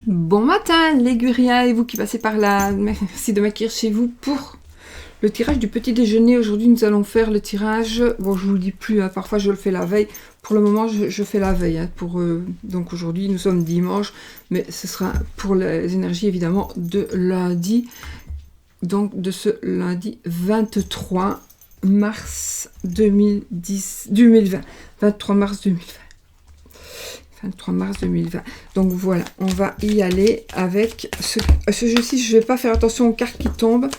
Bon matin, l'Aiguria et vous qui passez par là. Merci de m'accueillir chez vous pour le tirage du petit déjeuner. Aujourd'hui, nous allons faire le tirage. Bon, je vous le dis plus, hein, parfois je le fais la veille. Pour le moment, je fais la veille. Hein, donc aujourd'hui, nous sommes dimanche, mais ce sera pour les énergies évidemment de lundi. Donc de ce lundi 23 mars 2020. 23 mars 2020. 23 mars 2020. Donc voilà, on va y aller avec ce jeu-ci. Je ne vais pas faire attention aux cartes qui tombent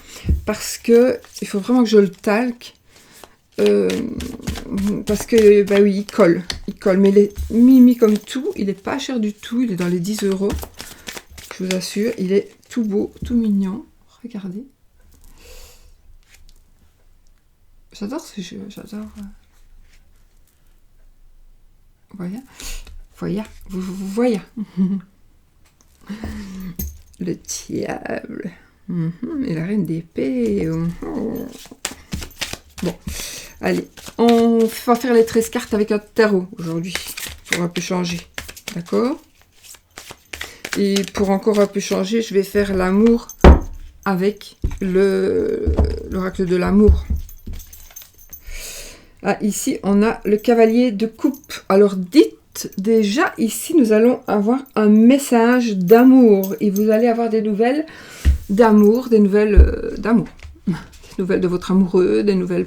parce que il faut vraiment que je le talque. Parce que, bah oui, il colle. Mais il est mimi comme tout. Il n'est pas cher du tout. Il est dans les 10 €. Je vous assure. Il est tout beau, tout mignon. Regardez. J'adore ce jeu. J'adore. Voilà. Vous voyez. Le diable. Et la reine d'épée. Bon, allez. On va faire les 13 cartes avec un tarot aujourd'hui. Pour un peu changer. D'accord? Et pour encore un peu changer, je vais faire l'amour avec l'oracle de l'amour. Ah, ici, on a le cavalier de coupe. Alors, dites déjà, ici, nous allons avoir un message d'amour. Et vous allez avoir des nouvelles d'amour, des nouvelles d'amour. Des nouvelles de votre amoureux, des nouvelles...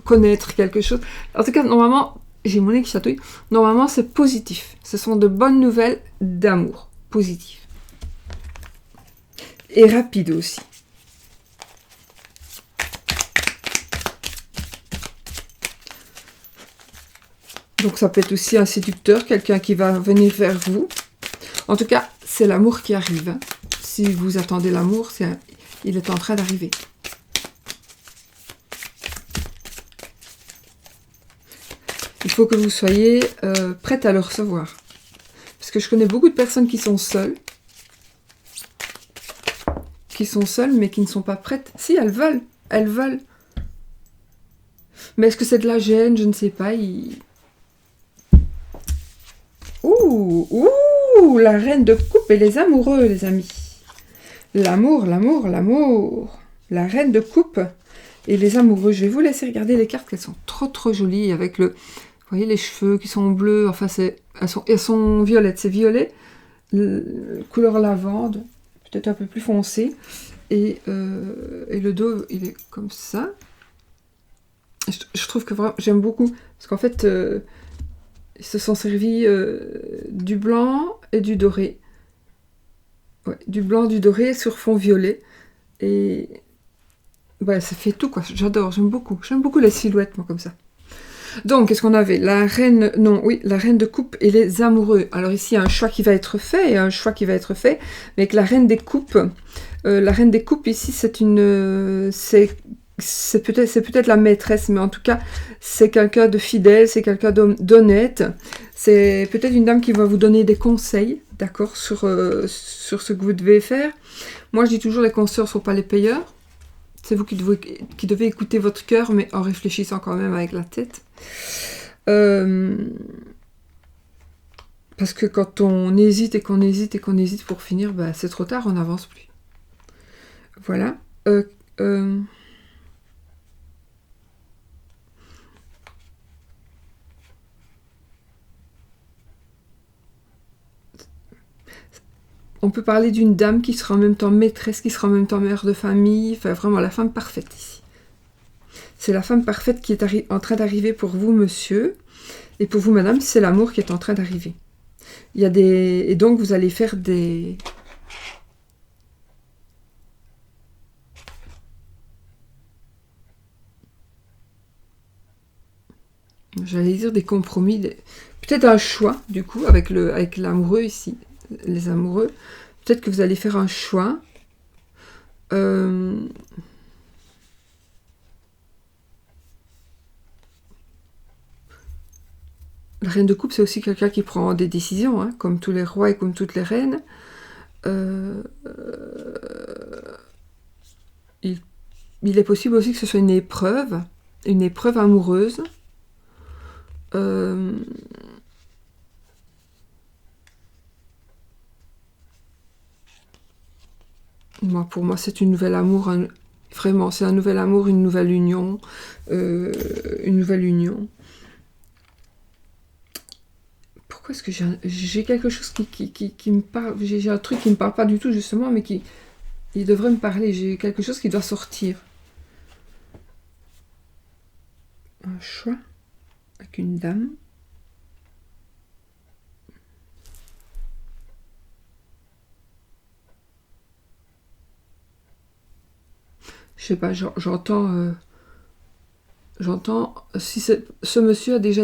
connaître quelque chose. En tout cas, normalement, j'ai mon nez qui chatouille. Normalement, c'est positif. Ce sont de bonnes nouvelles d'amour. Positif. Et rapide aussi. Donc ça peut être aussi un séducteur, quelqu'un qui va venir vers vous. En tout cas, c'est l'amour qui arrive. Hein. Si vous attendez l'amour, il est en train d'arriver. Il faut que vous soyez prête à le recevoir. Parce que je connais beaucoup de personnes qui sont seules. Mais qui ne sont pas prêtes. Si, elles veulent. Elles veulent. Mais est-ce que c'est de la gêne? Je ne sais pas. Ouh, la reine de coupe et les amoureux, les amis. L'amour. La reine de coupe et les amoureux. Je vais vous laisser regarder les cartes, qu'elles sont trop jolies avec le... Vous voyez les cheveux qui sont bleus, enfin elles sont violettes, c'est violet, couleur lavande, peut-être un peu plus foncé. Et le dos, il est comme ça. Je trouve que vraiment, j'aime beaucoup, parce qu'en fait... ils se sont servis du blanc et du doré. Ouais, du blanc, du doré sur fond violet. Et ouais, ça fait tout quoi. J'adore, j'aime beaucoup. J'aime beaucoup les silhouettes, moi, comme ça. Donc, qu'est-ce qu'on avait? La reine, non, oui, la reine de coupe et les amoureux. Alors ici, il y a un choix qui va être fait, mais avec la reine des coupes. La reine des coupes, ici, c'est une... c'est peut-être la maîtresse, mais en tout cas, c'est quelqu'un de fidèle, c'est quelqu'un d'honnête. C'est peut-être une dame qui va vous donner des conseils, d'accord, sur ce que vous devez faire. Moi, je dis toujours, les conseils ne sont pas les payeurs. C'est vous qui devez écouter votre cœur, mais en réfléchissant quand même avec la tête. Parce que quand on hésite et qu'on hésite pour finir, bah, c'est trop tard, on n'avance plus. Voilà. On peut parler d'une dame qui sera en même temps maîtresse, qui sera en même temps mère de famille. Enfin, vraiment la femme parfaite ici. C'est la femme parfaite qui est en train d'arriver pour vous, monsieur. Et pour vous, madame, c'est l'amour qui est en train d'arriver. Il y a des... Et donc, vous allez faire des... J'allais dire des compromis. Peut-être un choix, du coup, avec l'amoureux ici. Les amoureux. Peut-être que vous allez faire un choix. La reine de coupe, c'est aussi quelqu'un qui prend des décisions, hein, comme tous les rois et comme toutes les reines. Il est possible aussi que ce soit une épreuve amoureuse. Pour moi, c'est une nouvelle amour. Vraiment, c'est un nouvel amour, une nouvelle union. Une nouvelle union. Pourquoi est-ce que j'ai quelque chose qui me parle? J'ai un truc qui me parle pas du tout, justement, mais il devrait me parler. J'ai quelque chose qui doit sortir. Un choix avec une dame. Je sais pas, j'entends si ce monsieur a déjà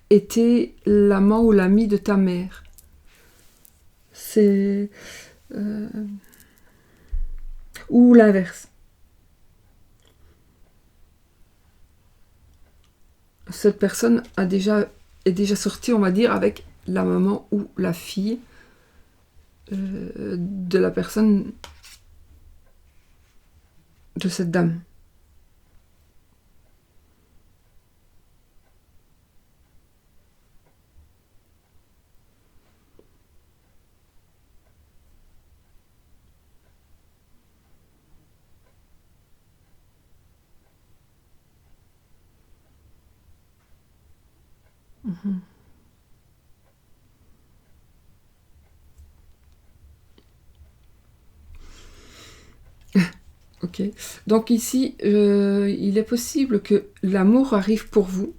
été l'amant ou l'ami de ta mère. C'est ou l'inverse. Cette personne est déjà sortie, on va dire, avec la maman ou la fille de la personne, de cette dame. Ok. Donc ici, il est possible que l'amour arrive pour vous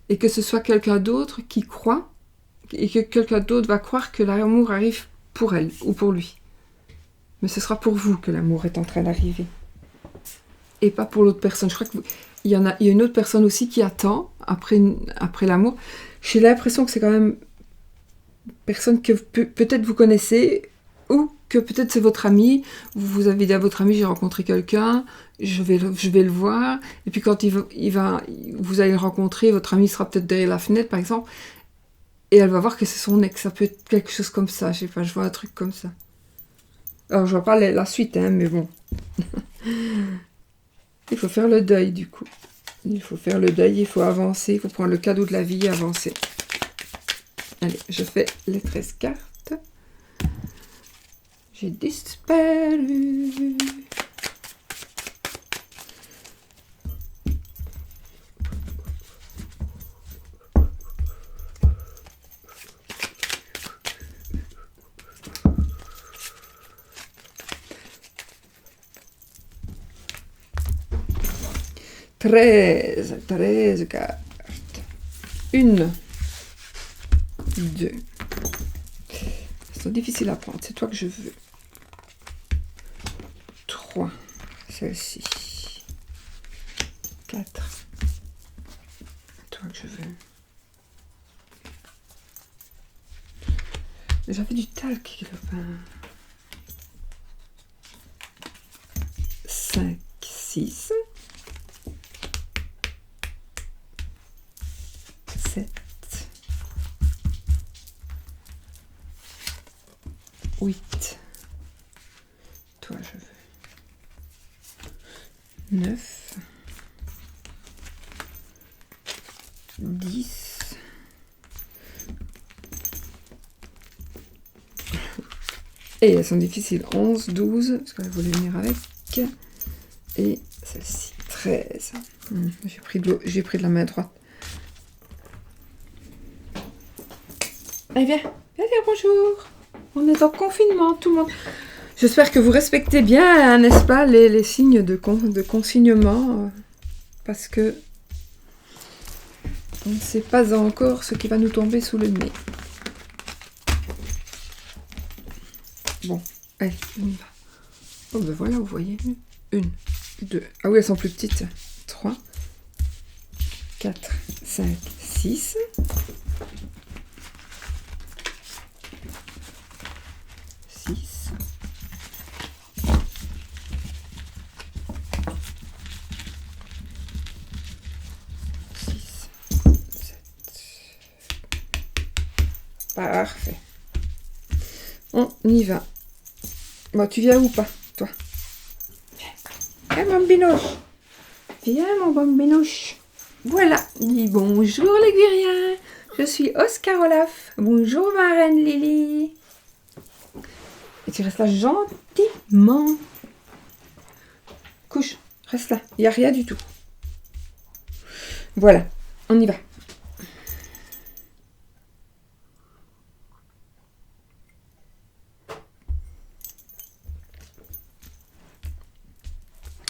et que ce soit quelqu'un d'autre qui croit et que quelqu'un d'autre va croire que l'amour arrive pour elle ou pour lui. Mais ce sera pour vous que l'amour est en train d'arriver. Et pas pour l'autre personne. Je crois qu'il y a une autre personne aussi qui attend après l'amour. J'ai l'impression que c'est quand même une personne que peut-être vous connaissez ou que peut-être c'est votre ami. Vous avez dit à votre ami, j'ai rencontré quelqu'un, je vais le voir. Et puis quand vous allez le rencontrer, votre ami sera peut-être derrière la fenêtre, par exemple. Et elle va voir que c'est son ex. Ça peut être quelque chose comme ça. Je sais pas, je vois un truc comme ça. Alors, je vois pas la suite, hein, mais bon. Il faut faire le deuil, du coup. Il faut faire le deuil, il faut avancer, il faut prendre le cadeau de la vie et avancer. Allez, je fais les 13 cartes. J'ai disparu. Treize cartes. 1, 2. C'est difficile à prendre, c'est toi que je veux. 3, celle-ci. 4. Toi que je veux. J'avais du talc quelque part. 5, 6. 7. 8. Toi, je veux. 9. 10. Et elles sont difficiles. 11, 12, parce qu'elle voulait venir avec. Et celle-ci, 13. J'ai pris de la main droite. Allez, viens dire bonjour. On est en confinement, tout le monde. J'espère que vous respectez bien, n'est-ce pas, les signes de consignement, parce que on ne sait pas encore ce qui va nous tomber sous le nez. Bon, allez, on y va. Oh ben voilà, vous voyez. 1, 2. Ah oui, elles sont plus petites. 3, 4, 5, 6. 6. 6, 7. Parfait. On y va. Bon, tu viens où pas, toi? Viens, mon binouche. Viens, mon bon binouche. Voilà. Dis bonjour, les Guériens. Je suis Oscar Olaf. Bonjour, ma reine Lily. Et tu restes là gentiment. Couche, reste là. Il n'y a rien du tout. Voilà, on y va.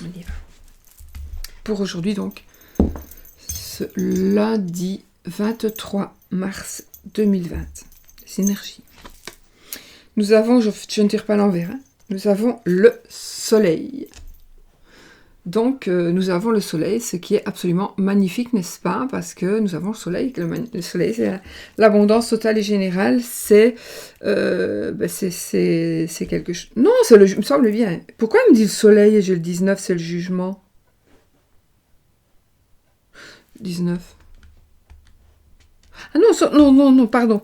On y va. Pour aujourd'hui, donc, ce lundi 23 mars 2020. Les énergies. Nous avons, je ne tire pas l'envers, hein, nous avons le soleil. Donc, nous avons le soleil, ce qui est absolument magnifique, n'est-ce pas? Parce que nous avons le soleil. Le soleil, c'est l'abondance totale et générale. C'est quelque chose... Non, il me semble bien. Pourquoi il me dit le soleil et j'ai le 19, c'est le jugement? 19. Ah non, pardon,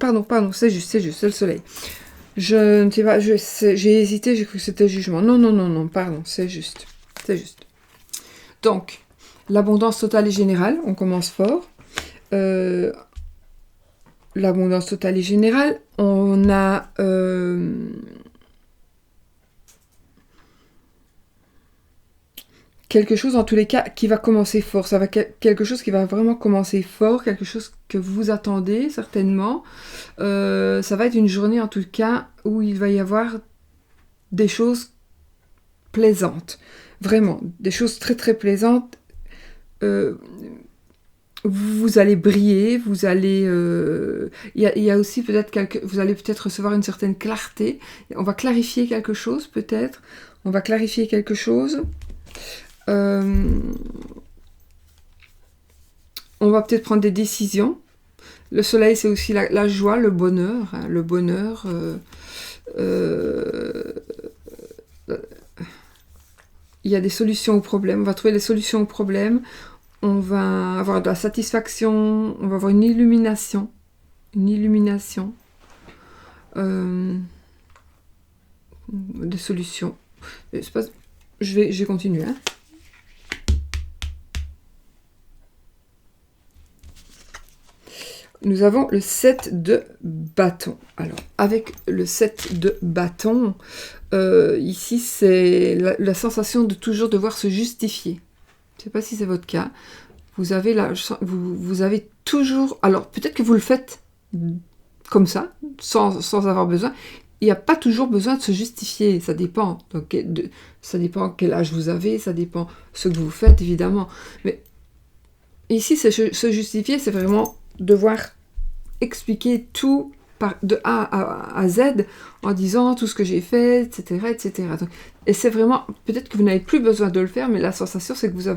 c'est juste, c'est le soleil. Je ne sais pas, j'ai hésité, j'ai cru que c'était le jugement. Non, pardon, c'est juste. C'est juste. Donc, l'abondance totale et générale, on commence fort. L'abondance totale et générale, on a quelque chose en tous les cas qui va commencer fort. Ça va quelque chose qui va vraiment commencer fort, quelque chose que vous attendez certainement. Ça va être une journée en tout cas où il va y avoir des choses plaisantes. Vraiment, des choses très très plaisantes. Vous allez briller, vous allez... Il y a aussi peut-être vous allez peut-être recevoir une certaine clarté. On va clarifier quelque chose peut-être. On va clarifier quelque chose. On va peut-être prendre des décisions. Le soleil, c'est aussi la joie, le bonheur. Hein, le bonheur... il y a des solutions aux problèmes, on va trouver des solutions aux problèmes, on va avoir de la satisfaction, on va avoir une illumination, des solutions. Je vais continuer. Hein. Nous avons le 7 de bâton. Alors, avec le 7 de bâton, ici, c'est la sensation de toujours devoir se justifier. Je ne sais pas si c'est votre cas. Vous avez toujours... Alors, peut-être que vous le faites comme ça, sans avoir besoin. Il n'y a pas toujours besoin de se justifier. Ça dépend. Donc, ça dépend quel âge vous avez, ça dépend ce que vous faites, évidemment. Mais ici, se justifier, c'est vraiment devoir expliquer tout de A à Z en disant tout ce que j'ai fait, etc. etc. Donc, et c'est vraiment, peut-être que vous n'avez plus besoin de le faire, mais la sensation c'est que vous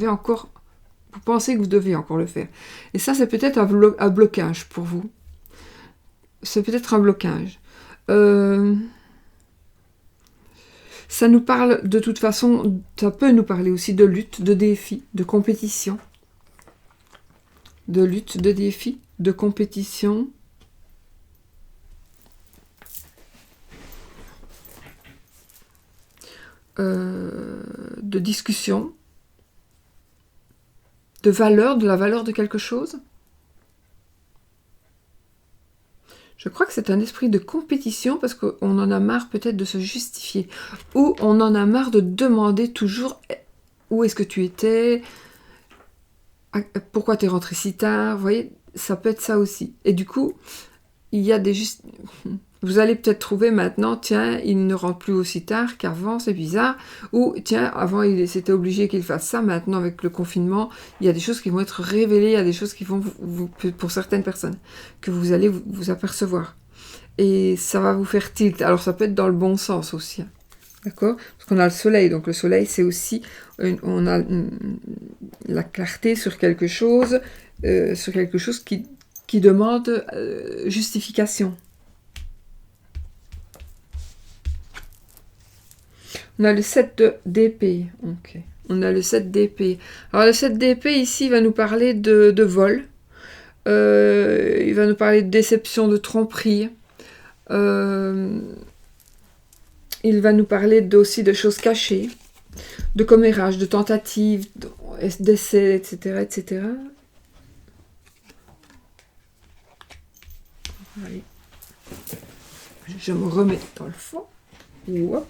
pensez que vous devez encore le faire. Et ça, c'est peut-être un blocage pour vous. C'est peut-être un blocage. Ça nous parle, de toute façon, ça peut nous parler aussi de lutte, de défi, de compétition. De lutte, de défi, de compétition. De discussion. De la valeur de quelque chose. Je crois que c'est un esprit de compétition parce qu'on en a marre peut-être de se justifier. Ou on en a marre de demander toujours où est-ce que tu étais, pourquoi tu es rentré si tard, vous voyez, ça peut être ça aussi. Et du coup, il y a vous allez peut-être trouver maintenant, tiens, il ne rentre plus aussi tard qu'avant, c'est bizarre. Ou, tiens, avant, c'était obligé qu'il fasse ça. Maintenant, avec le confinement, il y a des choses qui vont être révélées, il y a des choses qui vont, pour certaines personnes, que vous allez vous apercevoir. Et ça va vous faire tilt. Alors, ça peut être dans le bon sens aussi. Hein. D'accord? Parce qu'on a le soleil. Donc, le soleil, c'est aussi... on a la clarté sur quelque chose qui demande justification. On a le 7 d'épée. Ok. On a le 7 d'épée. Alors, le 7 d'épée, ici, va nous parler de vol. Il va nous parler de déception, de tromperie. Il va nous parler aussi de choses cachées, de commérage, de tentatives, d'essais, etc., etc. Allez. Je me remets dans le fond. Hop.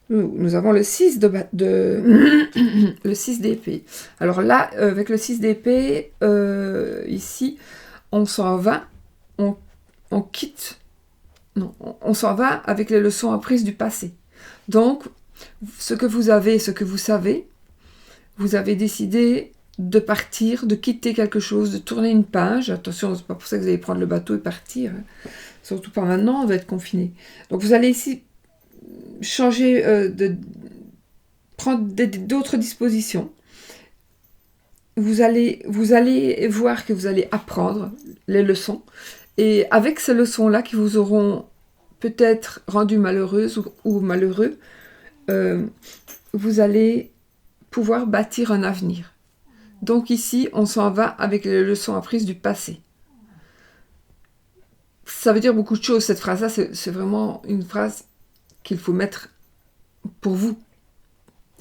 Nous avons le 6 le 6 d'épée. Alors là, avec le 6 d'épée, ici, on s'en va, on quitte, non, on s'en va avec les leçons apprises du passé. Donc, ce que vous avez, ce que vous savez, vous avez décidé de partir, de quitter quelque chose, de tourner une page. Attention, c'est pas pour ça que vous allez prendre le bateau et partir. Hein. Surtout pas maintenant, on va être confiné. Donc vous allez ici changer, prendre d'autres dispositions. Vous allez voir que vous allez apprendre les leçons. Et avec ces leçons-là qui vous auront peut-être rendu malheureuse ou malheureux, vous allez pouvoir bâtir un avenir. Donc ici, on s'en va avec les leçons apprises du passé. Ça veut dire beaucoup de choses, cette phrase-là, c'est vraiment une phrase qu'il faut mettre pour vous.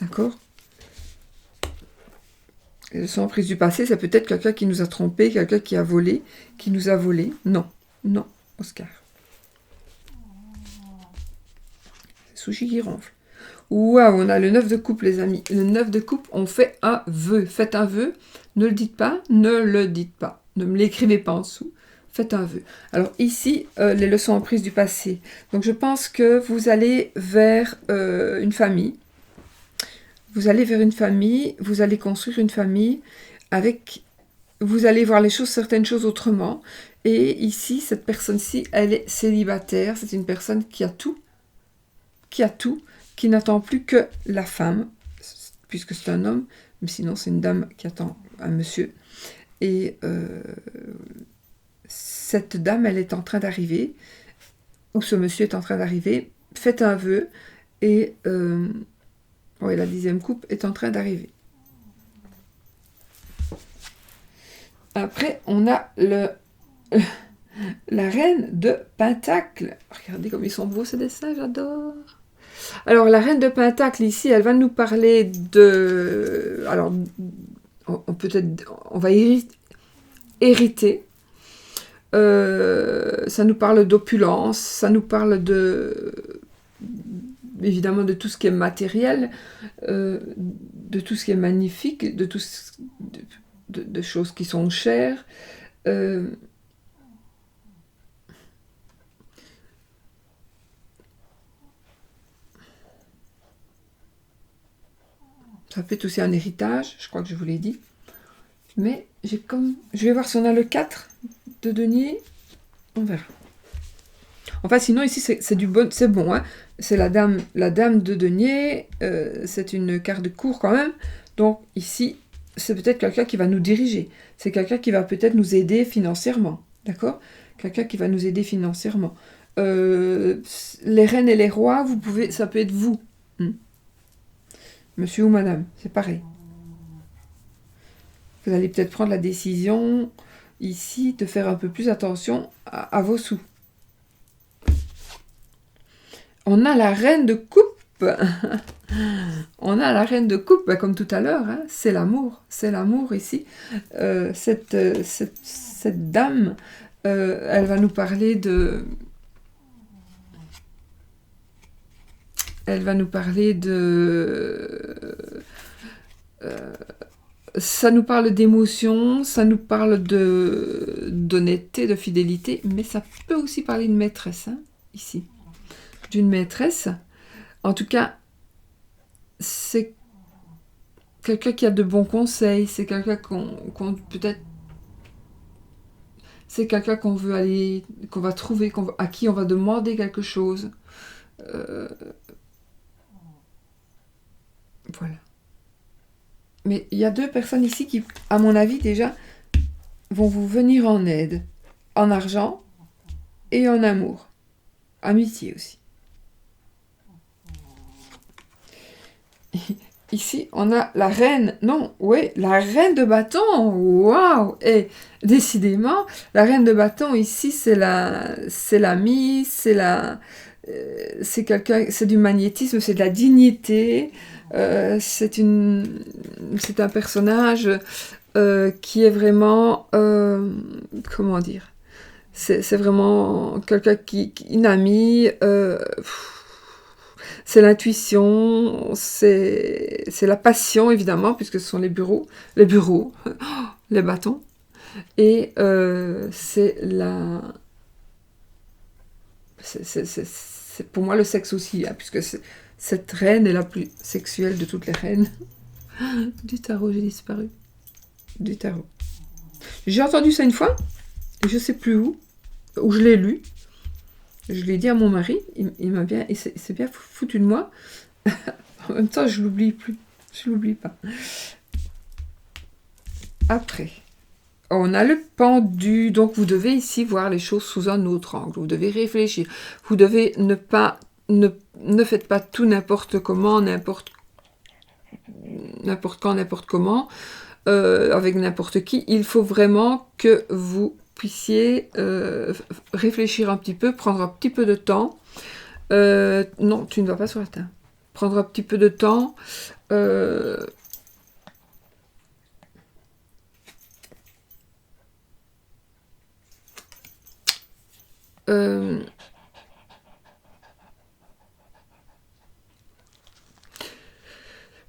D'accord ? Les leçons apprises du passé, c'est peut-être quelqu'un qui nous a trompés, quelqu'un qui a volé, qui nous a volé. Non, non, Oscar. C'est Sushi qui ronfle. Waouh, on a le 9 de coupe, les amis. Le 9 de coupe, on fait un vœu. Faites un vœu. Ne le dites pas, ne le dites pas. Ne me l'écrivez pas en dessous. Faites un vœu. Alors ici, les leçons apprises du passé. Donc je pense que vous allez vers une famille. Vous allez vers une famille, vous allez construire une famille avec... Vous allez voir les choses, certaines choses autrement. Et ici, cette personne-ci, elle est célibataire. C'est une personne qui a tout. Qui n'attend plus que la femme, puisque c'est un homme, mais sinon c'est une dame qui attend un monsieur. Et cette dame, elle est en train d'arriver, ou ce monsieur est en train d'arriver. Faites un vœu, et la 10e coupe est en train d'arriver. Après, on a la reine de Pentacle. Regardez comme ils sont beaux ces dessins, j'adore. Alors, la reine de Pentacle, ici, elle va nous parler de... Alors, on va hériter. Ça nous parle d'opulence, ça nous parle évidemment de tout ce qui est matériel, de tout ce qui est magnifique, de choses qui sont chères. Ça peut être aussi un héritage, je crois que je vous l'ai dit. Mais je vais voir si on a le 4 de denier. On verra. Enfin, sinon, ici, c'est bon. Hein. C'est la dame de denier. C'est une carte de cour quand même. Donc, ici, c'est peut-être quelqu'un qui va nous diriger. C'est quelqu'un qui va peut-être nous aider financièrement. D'accord ? Quelqu'un qui va nous aider financièrement. Les reines et les rois, ça peut être vous. Monsieur ou madame, c'est pareil. Vous allez peut-être prendre la décision, ici, de faire un peu plus attention à vos sous. On a la reine de coupe. On a la reine de coupe, comme tout à l'heure. Hein, c'est l'amour. C'est l'amour ici. Cette dame, elle va nous parler de... ça nous parle d'émotion, ça nous parle d'honnêteté, de fidélité, mais ça peut aussi parler de maîtresse, hein, ici. D'une maîtresse. En tout cas, c'est quelqu'un qui a de bons conseils, c'est quelqu'un peut-être... C'est quelqu'un qu'on veut aller, qu'on va trouver, à qui on va demander quelque chose. Voilà. Mais il y a 2 personnes ici qui, à mon avis, déjà, vont vous venir en aide. En argent et en amour. Amitié aussi. Ici, on a la reine. Non, oui, la reine de bâton. Waouh! Et décidément, la reine de bâton, ici, c'est l'amie, c'est quelqu'un, c'est du magnétisme, c'est de la dignité. C'est un personnage qui est vraiment... comment dire ? C'est vraiment quelqu'un une amie, c'est l'intuition, c'est la passion, évidemment, puisque ce sont les bureaux, les bâtons, et c'est la... C'est pour moi le sexe aussi, hein, puisque cette reine est la plus sexuelle de toutes les reines. Du tarot, j'ai disparu. Du tarot. J'ai entendu ça une fois, et je sais plus où je l'ai lu. Je l'ai dit à mon mari, il s'est bien foutu de moi. En même temps, je l'oublie plus. Je l'oublie pas. Après, on a le pendu. Donc, vous devez ici voir les choses sous un autre angle. Vous devez réfléchir. Vous devez ne faites pas tout n'importe comment, n'importe quand, n'importe comment, avec n'importe qui. Il faut vraiment que vous puissiez réfléchir un petit peu, prendre un petit peu de temps. Non, tu ne vas pas sur la table. Prendre un petit peu de temps.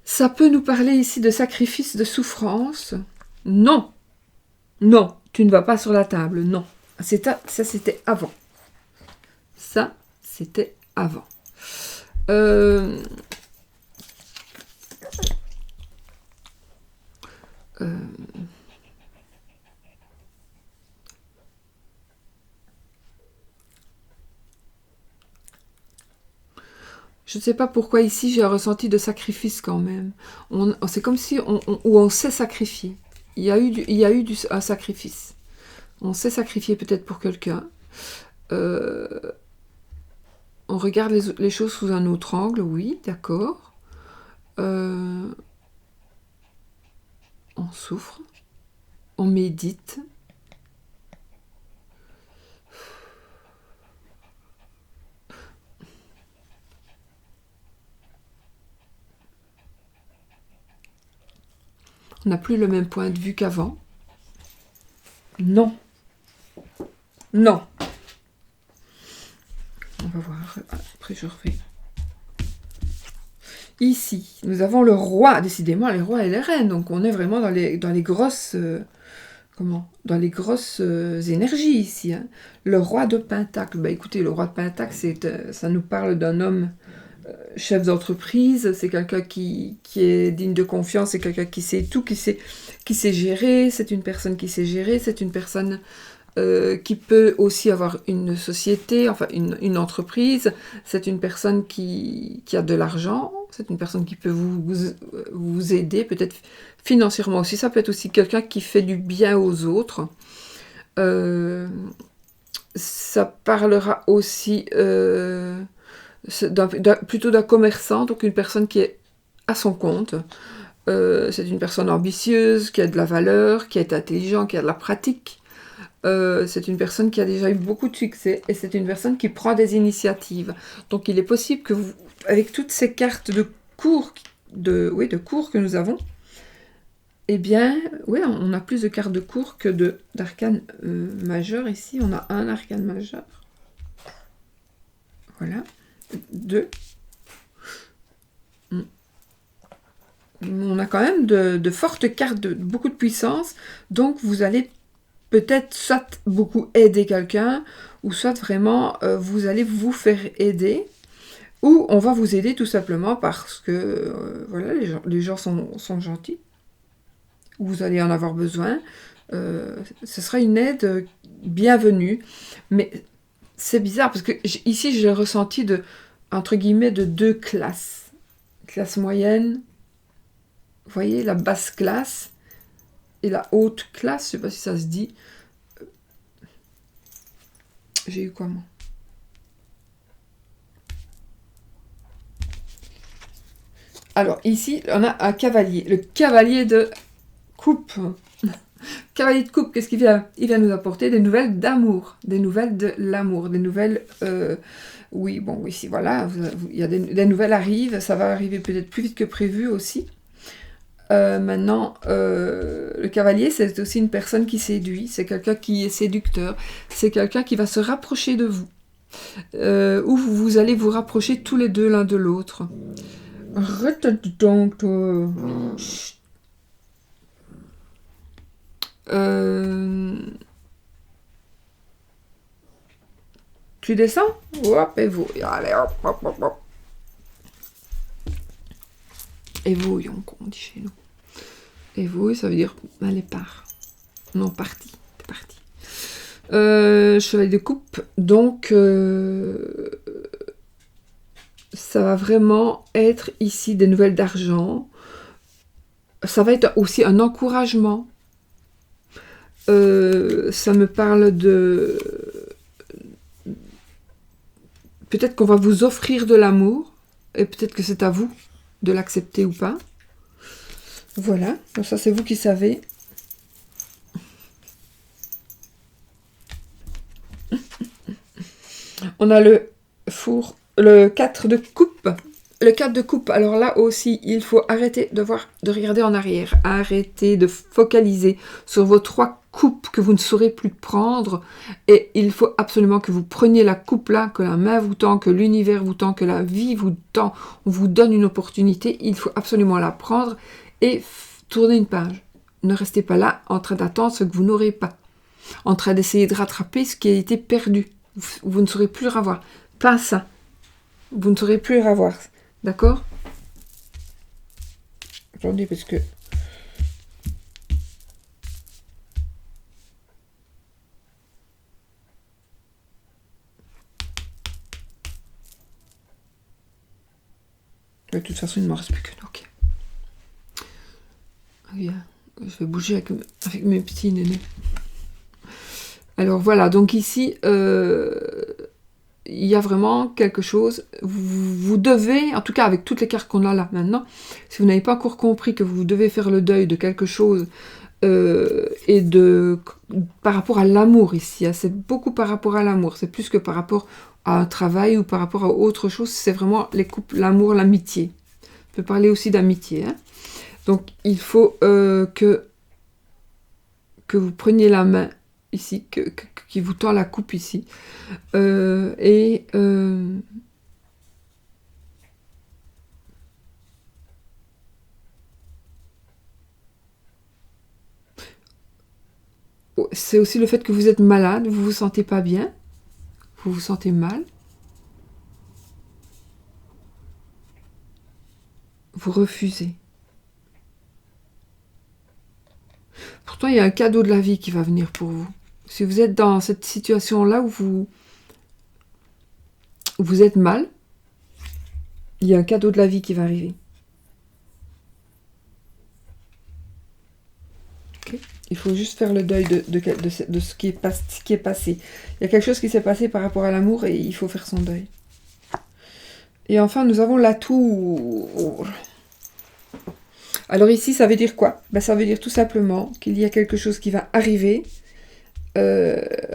Ça peut nous parler ici de sacrifice, de souffrance. Non, non, tu ne vas pas sur la table, non. Ça, c'était avant. Ça, c'était avant. Je ne sais pas pourquoi ici j'ai un ressenti de sacrifice quand même. C'est comme si on s'est sacrifié. Il y a eu un sacrifice. On s'est sacrifié peut-être pour quelqu'un. On regarde les choses sous un autre angle, oui, d'accord. On souffre. On médite. On n'a plus le même point de vue qu'avant. Non. Non. On va voir. Après, je refais. Ici, nous avons le roi. Décidément, les rois et les reines. Donc, on est vraiment dans les grosses... dans les grosses énergies ici. Hein. Le roi de Pentacle. Bah, écoutez, le roi de Pentacle, ça nous parle d'un homme chef d'entreprise. C'est quelqu'un qui est digne de confiance. C'est quelqu'un qui sait tout, qui sait gérer. C'est une personne qui sait gérer. C'est une personne qui peut aussi avoir une société, enfin une entreprise. C'est une personne qui a de l'argent. C'est une personne qui peut vous aider, peut-être financièrement aussi. Ça peut être aussi quelqu'un qui fait du bien aux autres. Ça parlera aussi plutôt d'un commerçant, donc une personne qui est à son compte. C'est une personne ambitieuse, qui a de la valeur, qui est intelligent, qui a de la pratique. C'est une personne qui a déjà eu beaucoup de succès et c'est une personne qui prend des initiatives. Donc il est possible que vous, avec toutes ces cartes de cours, que nous avons, eh bien, oui, on a plus de cartes de cours que d'arcanes majeurs. Ici, on a un arcane majeur. Voilà. 2. On a quand même de fortes cartes, beaucoup de puissance. Donc, vous allez peut-être soit beaucoup aider quelqu'un, ou soit vraiment vous allez vous faire aider, ou on va vous aider tout simplement parce que voilà, les gens sont gentils, ou vous allez en avoir besoin. Ce sera une aide bienvenue. Mais c'est bizarre parce que ici j'ai ressenti entre guillemets de 2 classes. Classe moyenne, vous voyez, la basse classe et la haute classe, je sais pas si ça se dit. J'ai eu quoi, moi? Alors, ici, on a un cavalier. Le cavalier de coupe. Cavalier de coupe, qu'est-ce qu'il vient? Il vient nous apporter des nouvelles d'amour. Des nouvelles de l'amour. Des nouvelles... oui, bon, ici, voilà. Il y a des nouvelles arrivent. Ça va arriver peut-être plus vite que prévu aussi. Maintenant, le cavalier, c'est aussi une personne qui séduit, c'est quelqu'un qui est séducteur, c'est quelqu'un qui va se rapprocher de vous, ou vous allez vous rapprocher tous les deux l'un de l'autre. Arrête donc, toi. Chut. Tu descends? Hop, et vous. Allez, hop, hop, hop, hop. Et vous, on dit chez nous. Et vous, ça veut dire, allez, pars. Non, parti. T'es parti. Chevalier de coupe. Donc, ça va vraiment être ici des nouvelles d'argent. Ça va être aussi un encouragement. Ça me parle de... Peut-être qu'on va vous offrir de l'amour. Et peut-être que c'est à vous de l'accepter ou pas. Voilà, donc ça c'est vous qui savez. On a le four, le 4 de coupe. Le 4 de coupe, alors là aussi, il faut arrêter de regarder en arrière. Arrêtez de focaliser sur vos 3 coupes que vous ne saurez plus prendre. Et il faut absolument que vous preniez la coupe là, que la main vous tend, que l'univers vous tend, que la vie vous tend. On vous donne une opportunité, il faut absolument la prendre et tourner une page. Ne restez pas là en train d'attendre ce que vous n'aurez pas. En train d'essayer de rattraper ce qui a été perdu. Vous ne saurez plus le revoir. Pas ça. Vous ne saurez plus le revoir. D'accord? Attendez, parce que... De toute façon, il ne m'en reste plus qu'une. Ok. Bien. Je vais bouger avec mes petits nénés. Alors voilà, donc ici, il y a vraiment quelque chose. Vous devez, en tout cas avec toutes les cartes qu'on a là maintenant, si vous n'avez pas encore compris que vous devez faire le deuil de quelque chose, et par rapport à l'amour ici, hein, c'est beaucoup par rapport à l'amour, c'est plus que par rapport à un travail ou par rapport à autre chose, c'est vraiment les couples, l'amour, l'amitié. On peut parler aussi d'amitié. Hein. Donc il faut que vous preniez la main ici, qui vous tend la coupe ici, c'est aussi le fait que vous êtes malade, vous vous sentez pas bien, vous vous sentez mal, vous refusez. Pourtant, il y a un cadeau de la vie qui va venir pour vous. Si vous êtes dans cette situation-là où vous êtes mal, il y a un cadeau de la vie qui va arriver. Okay. Il faut juste faire le deuil de ce qui est passé. Il y a quelque chose qui s'est passé par rapport à l'amour et il faut faire son deuil. Et enfin, nous avons la tour. Alors ici, ça veut dire quoi? Ben, ça veut dire tout simplement qu'il y a quelque chose qui va arriver.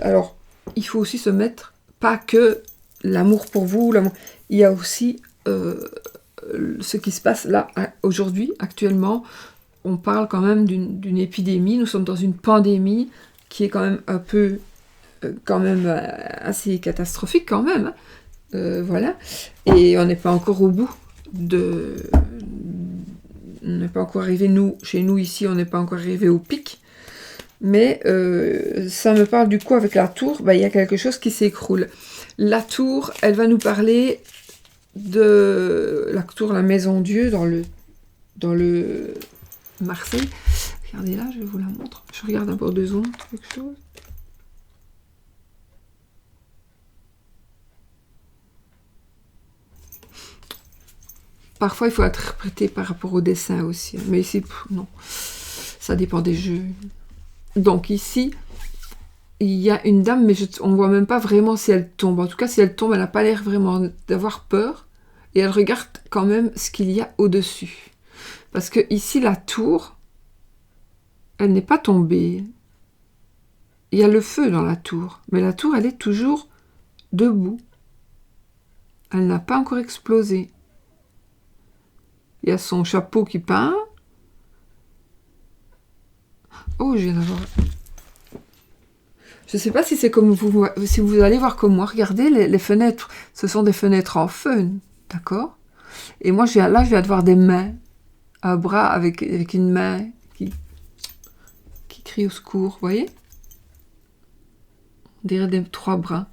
Alors, il faut aussi se mettre, pas que l'amour pour vous, il y a aussi ce qui se passe là, aujourd'hui, actuellement. On parle quand même d'une épidémie, nous sommes dans une pandémie qui est quand même un peu, assez catastrophique quand même. Voilà. Et on n'est pas encore au bout on n'est pas encore arrivé, chez nous ici, on n'est pas encore arrivé au pic. Mais ça me parle du coup avec la tour, il y a quelque chose qui s'écroule. La tour, elle va nous parler de la tour, la maison Dieu, dans le Marseille. Regardez là, je vous la montre. Je regarde un peu 2 secondes, quelque chose. Parfois, il faut interpréter par rapport au dessin aussi. Mais ici, non. Ça dépend des jeux. Donc ici, il y a une dame, mais on ne voit même pas vraiment si elle tombe. En tout cas, si elle tombe, elle n'a pas l'air vraiment d'avoir peur. Et elle regarde quand même ce qu'il y a au-dessus. Parce que ici, la tour, elle n'est pas tombée. Il y a le feu dans la tour. Mais la tour, elle est toujours debout. Elle n'a pas encore explosé. Il y a son chapeau qui peint. Oh, je viens d'avoir... Je ne sais pas si c'est comme vous, si vous allez voir comme moi. Regardez les fenêtres. Ce sont des fenêtres en feu, d'accord? Et moi, je viens de voir des mains. Un bras avec une main qui crie au secours, vous voyez? On dirait des 3 bras.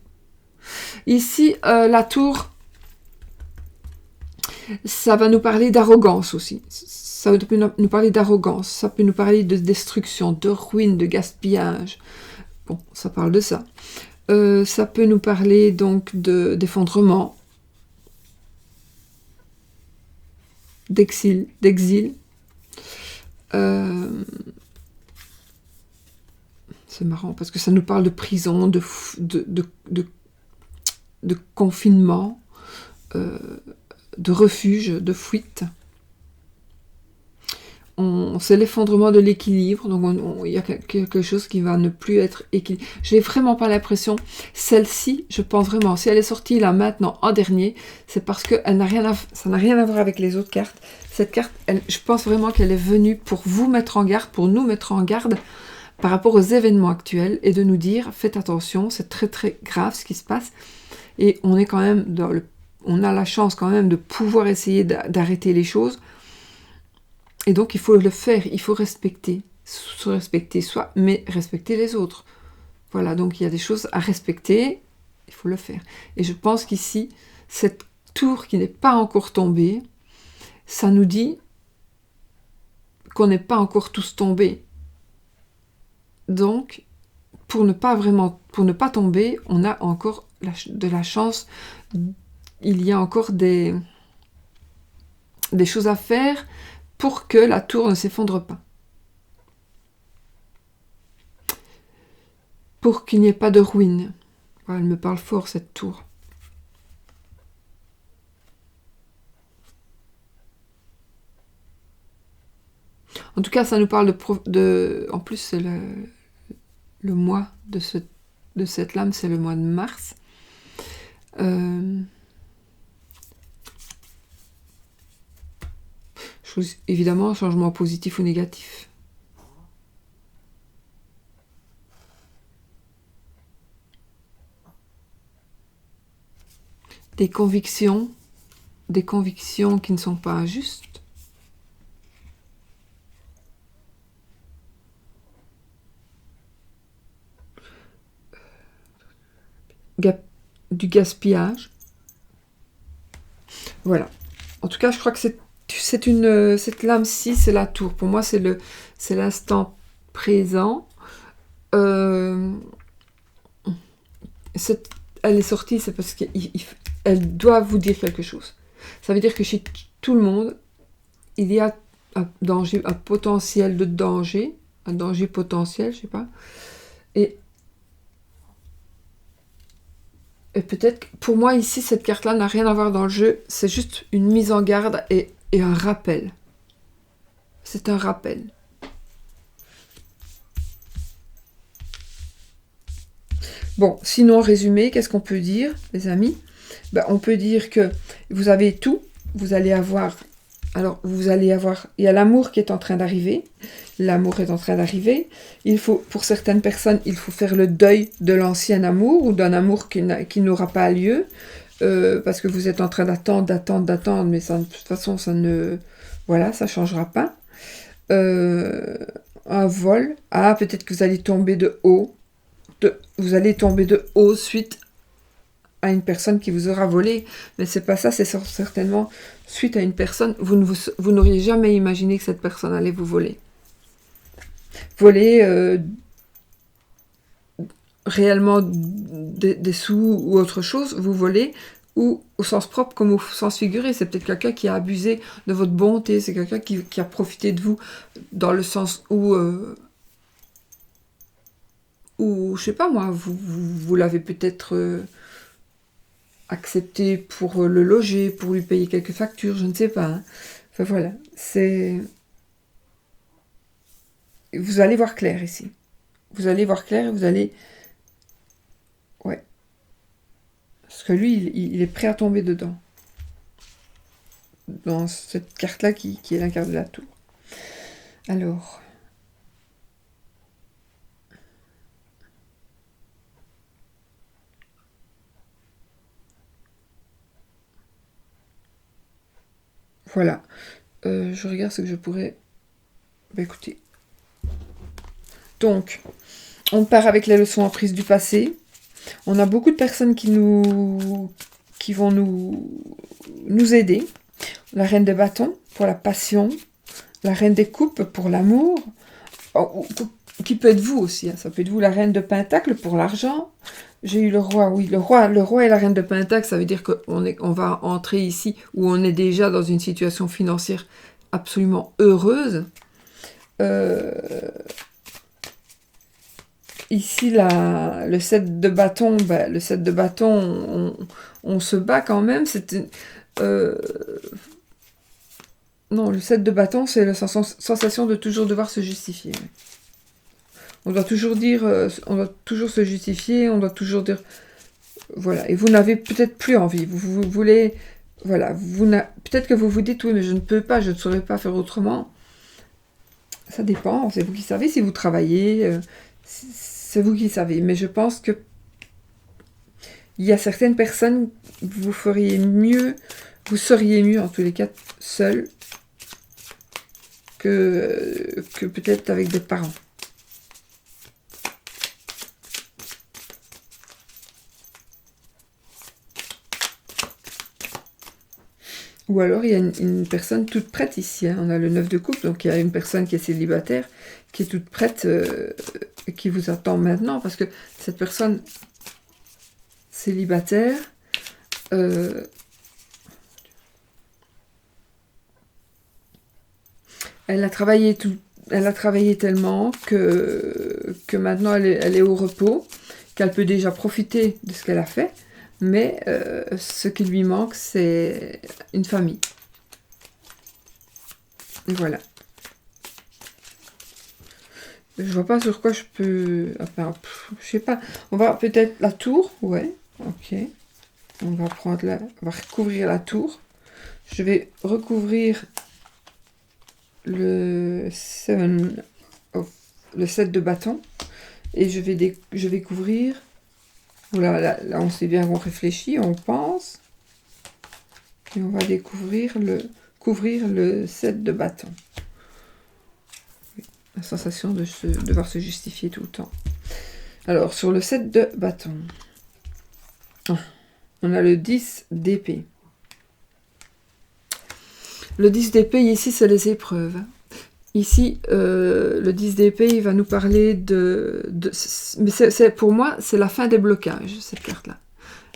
Ici, la tour, ça va nous parler d'arrogance aussi. Ça peut nous parler d'arrogance, ça peut nous parler de destruction, de ruine, de gaspillage. Bon, ça parle de ça. Ça peut nous parler donc d'effondrement, d'exil. C'est marrant parce que ça nous parle de prison, de confinement, de refuge, de fuite. C'est l'effondrement de l'équilibre, donc il y a quelque chose qui va ne plus être équilibré. Je n'ai vraiment pas l'impression. Celle-ci, je pense vraiment, si elle est sortie là maintenant en dernier, c'est parce que ça n'a rien à voir avec les autres cartes. Cette carte, je pense vraiment qu'elle est venue pour vous mettre en garde, pour nous mettre en garde par rapport aux événements actuels et de nous dire, faites attention, c'est très très grave ce qui se passe. Et on est quand même on a la chance quand même de pouvoir essayer d'arrêter les choses. Et donc, il faut le faire, il faut respecter. Se respecter soi, mais respecter les autres. Voilà, donc il y a des choses à respecter, il faut le faire. Et je pense qu'ici, cette tour qui n'est pas encore tombée, ça nous dit qu'on n'est pas encore tous tombés. Donc, pour ne pas tomber, on a encore de la chance. Il y a encore des choses à faire pour que la tour ne s'effondre pas. Pour qu'il n'y ait pas de ruine. Voilà, elle me parle fort, cette tour. En tout cas, ça nous parle en plus, c'est le mois de cette lame, c'est le mois de mars. Évidemment, changement positif ou négatif. Des convictions qui ne sont pas injustes. Du gaspillage. Voilà. En tout cas, je crois que cette lame-ci, c'est la tour. Pour moi, c'est l'instant présent. Elle est sortie, c'est parce qu'elle doit vous dire quelque chose. Ça veut dire que chez tout le monde, il y a un potentiel de danger, un danger potentiel, je sais pas. Et peut-être, pour moi, ici, cette carte-là n'a rien à voir dans le jeu. C'est juste une mise en garde et un rappel. C'est un rappel. Bon, sinon, en résumé, qu'est-ce qu'on peut dire, les amis? On peut dire que vous avez tout. Vous allez avoir... Alors, il y a l'amour qui est en train d'arriver. L'amour est en train d'arriver. Pour certaines personnes, il faut faire le deuil de l'ancien amour ou d'un amour qui n'aura pas lieu. Parce que vous êtes en train d'attendre, mais ça, de toute façon, ça ne... Voilà, ça ne changera pas. Un vol. Ah, peut-être que vous allez tomber de haut. Vous allez tomber de haut suite à une personne qui vous aura volé, mais c'est pas ça, c'est certainement suite à une personne, vous n'auriez jamais imaginé que cette personne allait vous voler. Voler réellement des sous ou autre chose, vous volez, ou au sens propre comme au sens figuré, c'est peut-être quelqu'un qui a abusé de votre bonté, c'est quelqu'un qui a profité de vous dans le sens où je sais pas moi, vous l'avez peut-être... accepter pour le loger, pour lui payer quelques factures, je ne sais pas. Hein. Enfin voilà, vous allez voir clair ici. Vous allez voir clair et vous allez... Ouais. Parce que lui, il est prêt à tomber dedans. Dans cette carte-là qui est la carte de la tour. Alors... Voilà. Je regarde ce que je pourrais... Bah, écoutez. Donc, on part avec les leçons apprises du passé. On a beaucoup de personnes qui vont nous aider. La reine des bâtons pour la passion. La reine des coupes pour l'amour. Qui peut être vous aussi. Hein. Ça peut être vous, la reine de pentacle pour l'argent. J'ai eu le roi, oui, le roi et la reine de pentacle, ça veut dire qu'on va entrer ici où on est déjà dans une situation financière absolument heureuse. Ici, le 7 de bâton, le 7 de bâton, on se bat quand même. Non, le 7 de bâton, c'est la sensation de toujours devoir se justifier. On doit toujours dire, on doit toujours se justifier, on doit toujours dire... Voilà, et vous n'avez peut-être plus envie. Vous voulez... Voilà, peut-être que vous vous dites, oui, mais je ne peux pas, je ne saurais pas faire autrement. Ça dépend, c'est vous qui savez. Si vous travaillez, c'est vous qui savez. Mais je pense que il y a certaines personnes, vous seriez mieux en tous les cas, seul, que peut-être avec des parents. Ou alors, il y a une personne toute prête ici. Hein. On a le 9 de coupe, donc il y a une personne qui est célibataire, qui est toute prête, qui vous attend maintenant, parce que cette personne célibataire, elle a travaillé tellement que maintenant elle est au repos, qu'elle peut déjà profiter de ce qu'elle a fait. Mais ce qui lui manque, c'est une famille. Et voilà. Je vois pas sur quoi je peux... Enfin, je sais pas. On va peut-être la tour. Ouais, ok. On va recouvrir la tour. Je vais recouvrir le 7 de bâton. Et je vais couvrir... Voilà, là, on sait bien qu'on réfléchit, on pense. Et on va couvrir le 7 de bâton. La sensation de devoir se justifier tout le temps. Alors, sur le 7 de bâton, on a le 10 d'épée. Le 10 d'épée, ici, c'est les épreuves. Ici, le 10 d'épée, il va nous parler mais pour moi, c'est la fin des blocages, cette carte-là.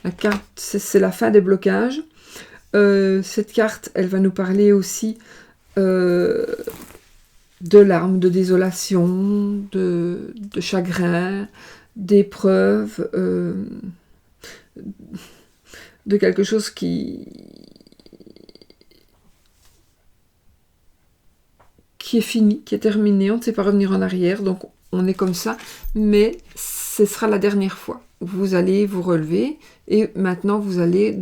La carte, c'est la fin des blocages. Cette carte, elle va nous parler aussi de larmes, de désolation, de chagrin, d'épreuves, de quelque chose qui est fini, qui est terminé, on ne sait pas revenir en arrière, donc on est comme ça, mais ce sera la dernière fois. Vous allez vous relever, et maintenant vous allez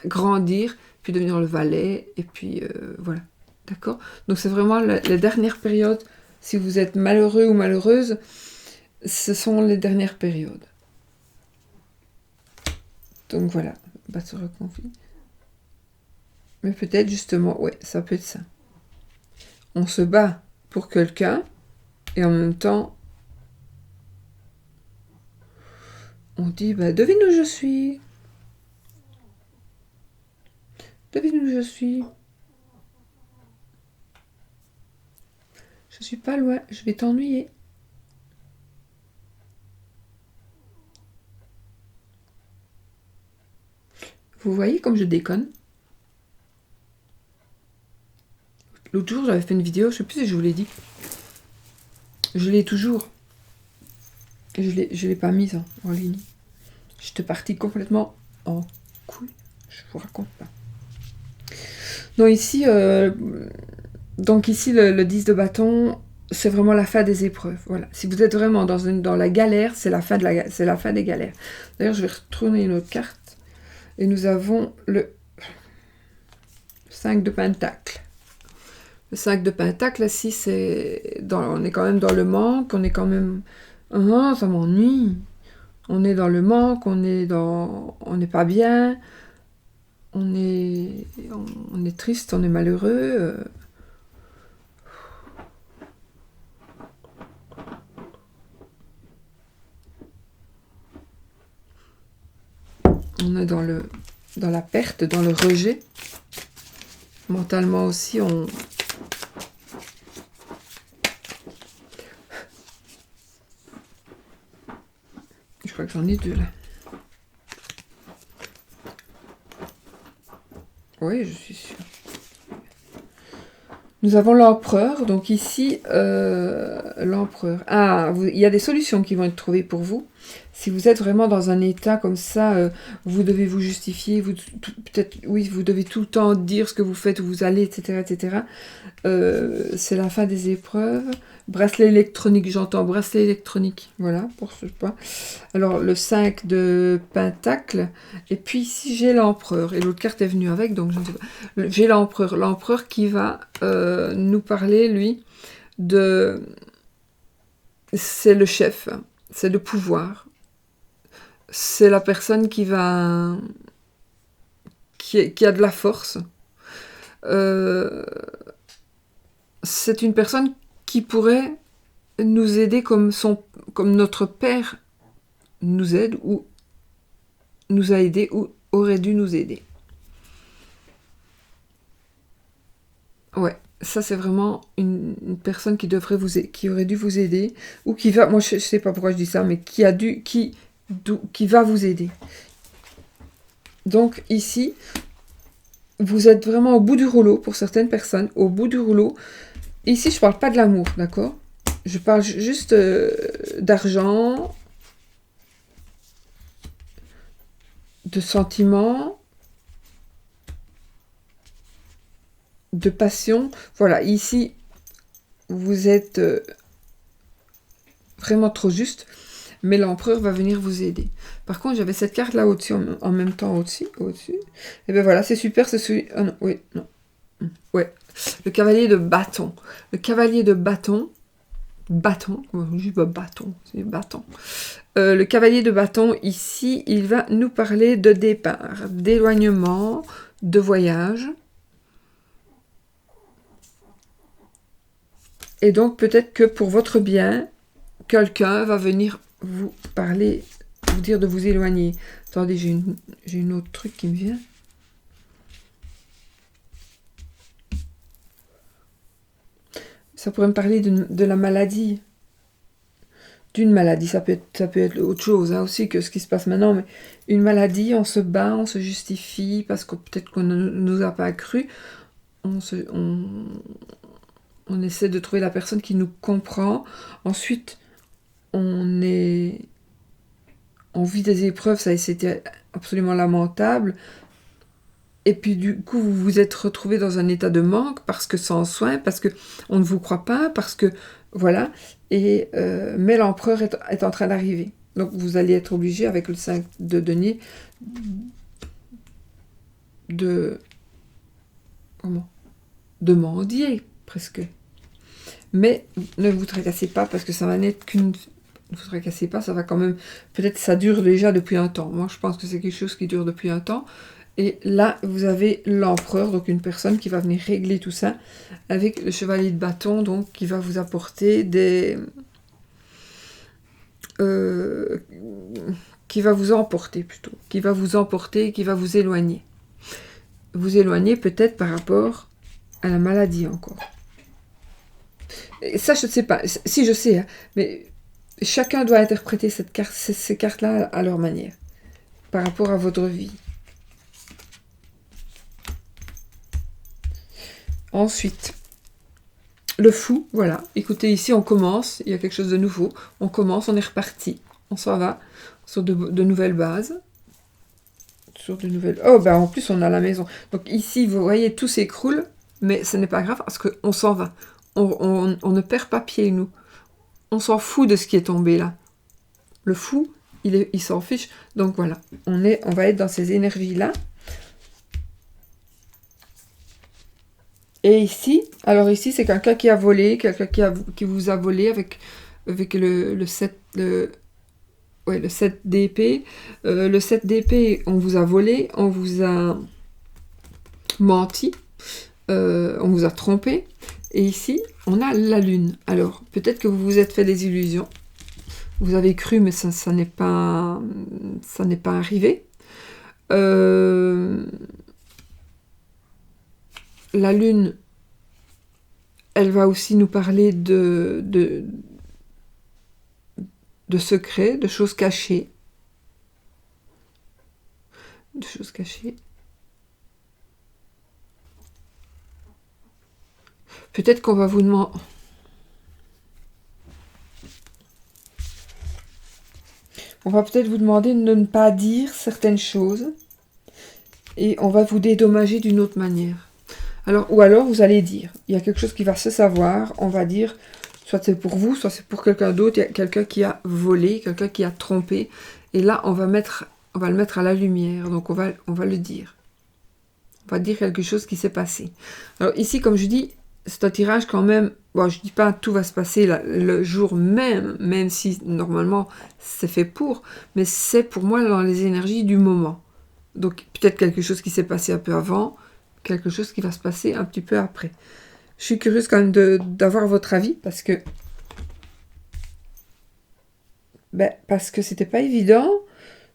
grandir, puis devenir le valet, et puis voilà, d'accord? Donc c'est vraiment la dernière période, si vous êtes malheureux ou malheureuse, ce sont les dernières périodes. Donc voilà, pas se reconfie. Mais peut-être justement, ouais, ça peut être ça. On se bat pour quelqu'un, et en même temps, on dit, devine où je suis. Devine où je suis. Je suis pas loin, je vais t'ennuyer. Vous voyez comme je déconne? L'autre jour, j'avais fait une vidéo, je sais plus si je vous l'ai dit. Je l'ai toujours. Je l'ai pas mise en ligne. J'étais partie complètement en couille. Je vous raconte pas. Donc ici, le 10 de bâton, c'est vraiment la fin des épreuves. Voilà. Si vous êtes vraiment dans la galère, c'est la fin des galères. D'ailleurs, je vais retourner une autre carte. Et nous avons le 5 de pentacle. Le 5 de pentacle, ici, on est quand même dans le manque, on est quand même... ça m'ennuie. On est dans le manque, on n'est pas bien. on est triste, on est malheureux. On est dans la perte, dans le rejet. Mentalement aussi, je crois que j'en ai deux là. Oui, je suis sûre. Nous avons l'empereur, donc ici, l'empereur. Ah, il y a des solutions qui vont être trouvées pour vous. Si vous êtes vraiment dans un état comme ça, vous devez vous justifier, peut-être, oui, vous devez tout le temps dire ce que vous faites, où vous allez, etc., etc. C'est la fin des épreuves. Bracelet électronique, j'entends bracelet électronique. Voilà, pour ce point. Alors, le 5 de Pentacle. Et puis ici, j'ai l'empereur. Et l'autre carte est venue avec, donc je ne sais pas. J'ai l'empereur. L'empereur qui va nous parler, lui, de... C'est le chef. C'est le pouvoir. C'est la personne qui va... qui a de la force. C'est une personne qui pourrait nous aider comme notre père nous aide, ou nous a aidé, ou aurait dû nous aider. Ouais, ça c'est vraiment une personne qui aurait dû vous aider, ou qui va, moi je sais pas pourquoi je dis ça, mais qui va vous aider. Donc ici, vous êtes vraiment au bout du rouleau pour certaines personnes, au bout du rouleau. Ici, je parle pas de l'amour, d'accord? Je parle juste d'argent, de sentiments, de passion. Voilà, ici, vous êtes vraiment trop juste, mais l'empereur va venir vous aider. Par contre, j'avais cette carte là au-dessus, en même temps au-dessus. Et ben voilà, c'est super, c'est celui... Ah non, oui, non. Ouais, le cavalier de bâton. Le cavalier de bâton... Bâton, je dis pas bâton, c'est bâton. Le cavalier de bâton, ici, il va nous parler de départ, d'éloignement, de voyage. Et donc, peut-être que pour votre bien, quelqu'un va venir vous parler, vous dire de vous éloigner. Attendez, j'ai une autre truc qui me vient. Ça pourrait me parler de la maladie. D'une maladie, ça peut être autre chose hein, aussi que ce qui se passe maintenant, mais une maladie, on se bat, on se justifie, parce que peut-être qu'on ne nous a pas cru. On essaie de trouver la personne qui nous comprend. Ensuite, on vit des épreuves, ça c'était absolument lamentable. Et puis du coup, vous vous êtes retrouvé dans un état de manque, parce que sans soin, parce que on ne vous croit pas, parce que voilà. Et mais l'empereur est en train d'arriver. Donc vous allez être obligé, avec le 5 de denier, de mendier, presque. Mais ne vous tracassez pas, parce que ça va n'être qu'une... Ne vous tracassez pas, ça va quand même... Peut-être ça dure déjà depuis un temps. Moi, je pense que c'est quelque chose qui dure depuis un temps. Et là, vous avez l'empereur, donc une personne qui va venir régler tout ça, avec le chevalier de bâton, donc qui va vous apporter des... qui va vous emporter plutôt. Qui va vous emporter, qui va vous éloigner. Vous éloigner peut-être par rapport à la maladie encore. Et ça, je ne sais pas. Si, je sais, hein, mais chacun doit interpréter ces cartes-là à leur manière, par rapport à votre vie. Ensuite, le fou, voilà. Écoutez, ici, on commence, il y a quelque chose de nouveau. On commence, on est reparti. On s'en va sur de nouvelles bases. Sur de nouvelles... Oh, ben en plus, on a la maison. Donc ici, vous voyez, tout s'écroule, mais ce n'est pas grave, parce qu'on s'en va. On ne perd pas pied, nous. On s'en fout de ce qui est tombé, là. Le fou, il s'en fiche. Donc voilà, on va être dans ces énergies-là. Et ici, alors ici, c'est quelqu'un qui a volé, quelqu'un qui vous a volé avec le 7 d'épée. Le 7 d'épée, on vous a volé, on vous a menti, on vous a trompé. Et ici, on a la lune. Alors, peut-être que vous vous êtes fait des illusions. Vous avez cru, mais ça n'est pas arrivé. La lune, elle va aussi nous parler de secrets, de choses cachées. De choses cachées. Peut-être qu'on va vous demander... On va peut-être vous demander de ne pas dire certaines choses. Et on va vous dédommager d'une autre manière. Ou alors vous allez dire, il y a quelque chose qui va se savoir, on va dire, soit c'est pour vous, soit c'est pour quelqu'un d'autre, il y a quelqu'un qui a volé, quelqu'un qui a trompé, et là on va le mettre à la lumière, donc on va le dire. On va dire quelque chose qui s'est passé. Alors ici, comme je dis, c'est un tirage quand même, bon, je dis pas tout va se passer le jour même si normalement c'est fait pour, mais c'est pour moi dans les énergies du moment. Donc peut-être quelque chose qui s'est passé un peu avant, quelque chose qui va se passer un petit peu après. Je suis curieuse quand même d'avoir votre avis, parce que c'était pas évident.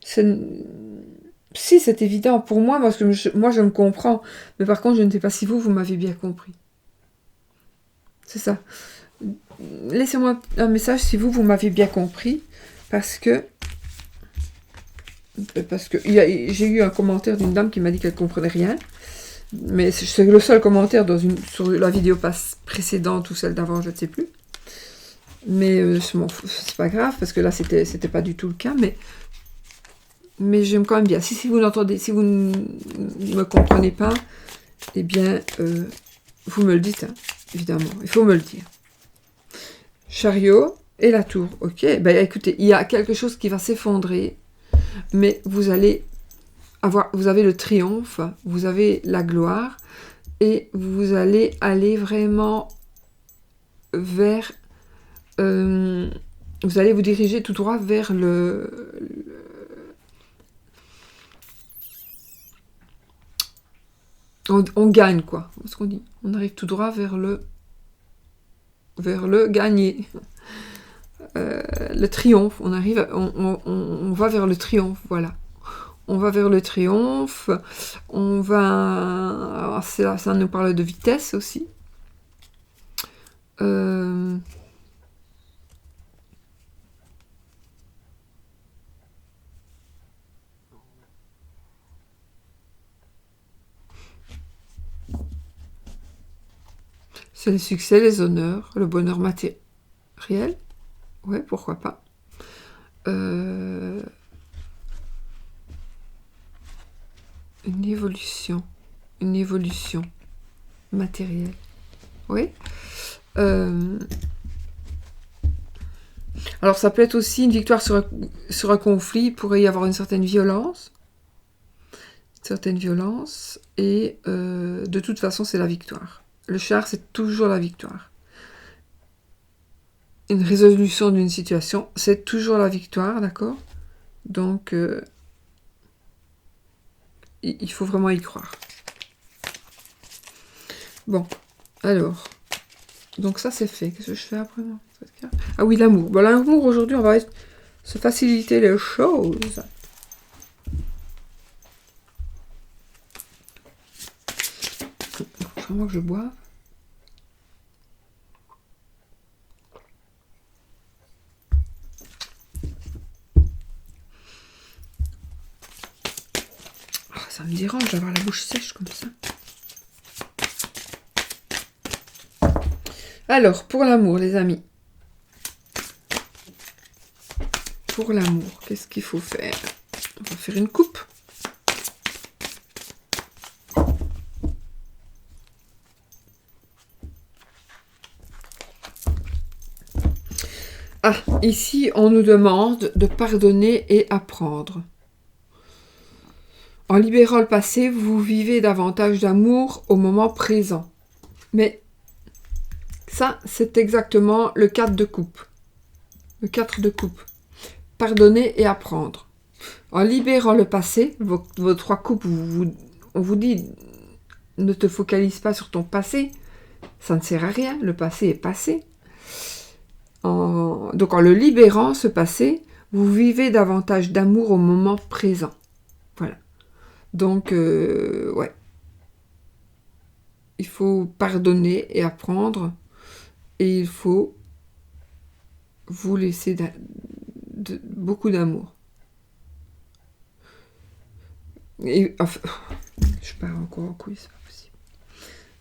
Si, c'est évident pour moi, parce que moi je me comprends, mais par contre je ne sais pas si vous m'avez bien compris. C'est ça. Laissez-moi un message si vous m'avez bien compris, parce que j'ai eu un commentaire d'une dame qui m'a dit qu'elle ne comprenait rien. Mais c'est le seul commentaire sur la vidéo précédente ou celle d'avant, je ne sais plus. Mais c'est pas grave, parce que là, c'était pas du tout le cas. Mais j'aime quand même bien. Si vous l'entendez, si vous ne me comprenez pas, eh bien, vous me le dites, hein, évidemment. Il faut me le dire. Chariot et la tour. Ok, ben écoutez, il y a quelque chose qui va s'effondrer, mais vous avez le triomphe, vous avez la gloire, et vous allez aller vraiment vers... vous allez vous diriger tout droit vers on gagne, quoi. Qu'est-ce qu'on dit? On arrive tout droit vers le gagner. Le triomphe. On va vers le triomphe, voilà. On va vers le triomphe. On va... Ça nous parle de vitesse aussi. C'est le succès, les honneurs, le bonheur matériel. Ouais, pourquoi pas. Une évolution matérielle. Oui. Alors ça peut être aussi une victoire sur un conflit, il pourrait y avoir une certaine violence. Et de toute façon c'est la victoire. Le char, c'est toujours la victoire. Une résolution d'une situation, c'est toujours la victoire, d'accord? Donc, il faut vraiment y croire. Bon, alors. Donc ça, c'est fait. Qu'est-ce que je fais après? Ah oui, l'amour. Bon, l'amour, aujourd'hui, on va se faciliter les choses. Il faut vraiment que je boive. Ça me dérange d'avoir la bouche sèche comme ça. Alors, pour l'amour, les amis. Pour l'amour, qu'est-ce qu'il faut faire? On va faire une coupe. Ah, ici, on nous demande de pardonner et apprendre. En libérant le passé, vous vivez davantage d'amour au moment présent. Mais ça, c'est exactement le 4 de coupe. Le 4 de coupe. Pardonner et apprendre. En libérant le passé, vos 3 coupes, on vous dit Ne te focalise pas sur ton passé. Ça ne sert à rien. Le passé est passé. Donc en le libérant, ce passé, vous vivez davantage d'amour au moment présent. Voilà. Donc, ouais. Il faut pardonner et apprendre. Et il faut vous laisser beaucoup d'amour. Et, enfin, je pars encore en couille, c'est pas possible.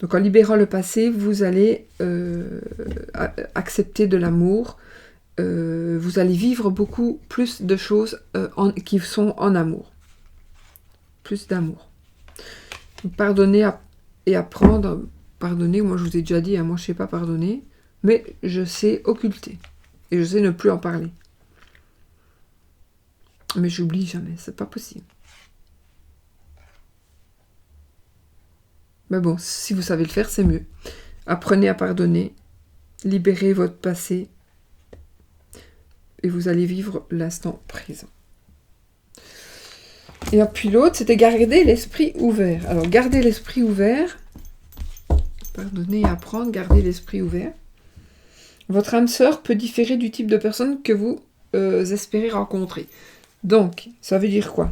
Donc en libérant le passé, vous allez accepter de l'amour. Vous allez vivre beaucoup plus de choses qui sont en amour. Plus d'amour. Pardonner et apprendre. Pardonner, moi je vous ai déjà dit, hein, moi je sais pas pardonner, mais je sais occulter. Et je sais ne plus en parler. Mais j'oublie jamais, c'est pas possible. Mais bon, si vous savez le faire, c'est mieux. Apprenez à pardonner, libérez votre passé, et vous allez vivre l'instant présent. Et puis l'autre, c'était garder l'esprit ouvert. Alors, garder l'esprit ouvert, pardonner et apprendre, garder l'esprit ouvert. Votre âme sœur peut différer du type de personne que vous espérez rencontrer. Donc, ça veut dire quoi?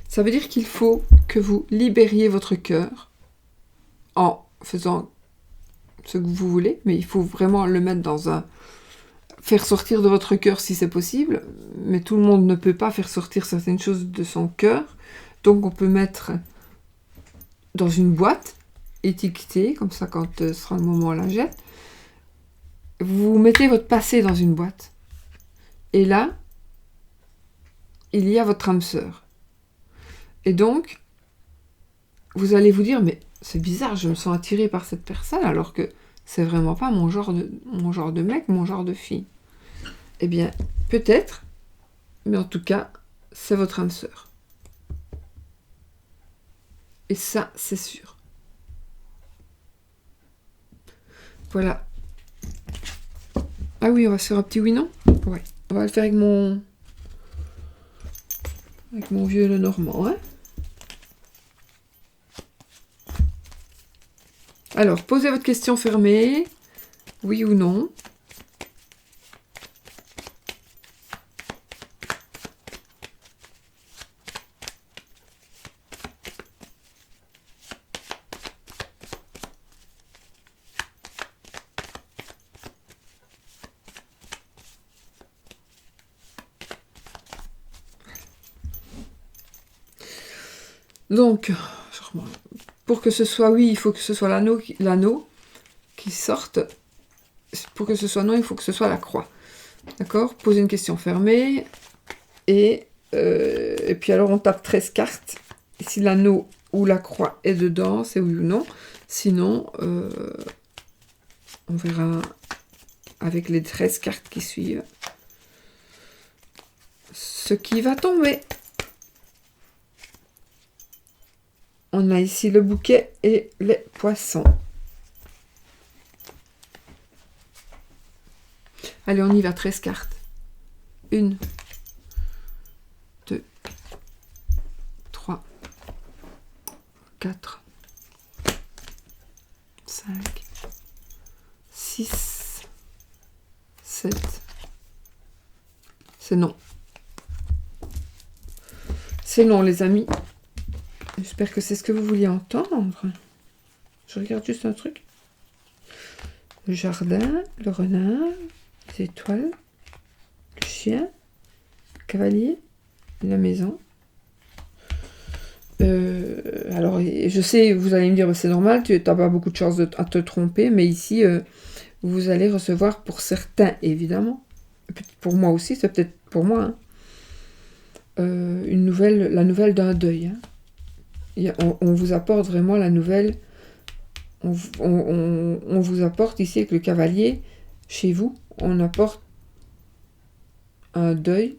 Ça veut dire qu'il faut que vous libériez votre cœur en faisant ce que vous voulez, mais il faut vraiment le mettre dans un... faire sortir de votre cœur si c'est possible, mais tout le monde ne peut pas faire sortir certaines choses de son cœur, donc on peut mettre dans une boîte, étiquetée, comme ça quand ce sera le moment on la jette. Vous mettez votre passé dans une boîte, et là, il y a votre âme sœur. Et donc, vous allez vous dire, mais c'est bizarre, je me sens attirée par cette personne, alors que c'est vraiment pas mon genre de mec, mon genre de fille. Eh bien, peut-être, mais en tout cas, c'est votre âme sœur. Et ça, c'est sûr. Voilà. Ah oui, on va se faire un petit oui-non? Ouais. On va le faire avec mon vieux Lenormand, hein. Alors, posez votre question fermée. Oui ou non? Donc, pour que ce soit oui, il faut que ce soit l'anneau qui sorte. Pour que ce soit non, il faut que ce soit la croix. D'accord? Posez une question fermée. Et puis alors, on tape 13 cartes. Et si l'anneau ou la croix est dedans, c'est oui ou non. Sinon, on verra avec les 13 cartes qui suivent ce qui va tomber. On a ici le bouquet et les poissons. Allez, on y va, 13 cartes. 1, 2, 3, 4, 5, 6, 7. C'est non. C'est non, les amis. J'espère que c'est ce que vous vouliez entendre. Je regarde juste un truc. Le jardin, le renard, les étoiles, le chien, le cavalier, la maison. Alors, je sais, vous allez me dire, c'est normal, tu n'as pas beaucoup de chance à te tromper, mais ici, vous allez recevoir pour certains, évidemment, pour moi aussi, c'est peut-être pour moi, hein, la nouvelle d'un deuil. Hein. On vous apporte vraiment la nouvelle. On vous apporte ici avec le cavalier, chez vous, on apporte un deuil.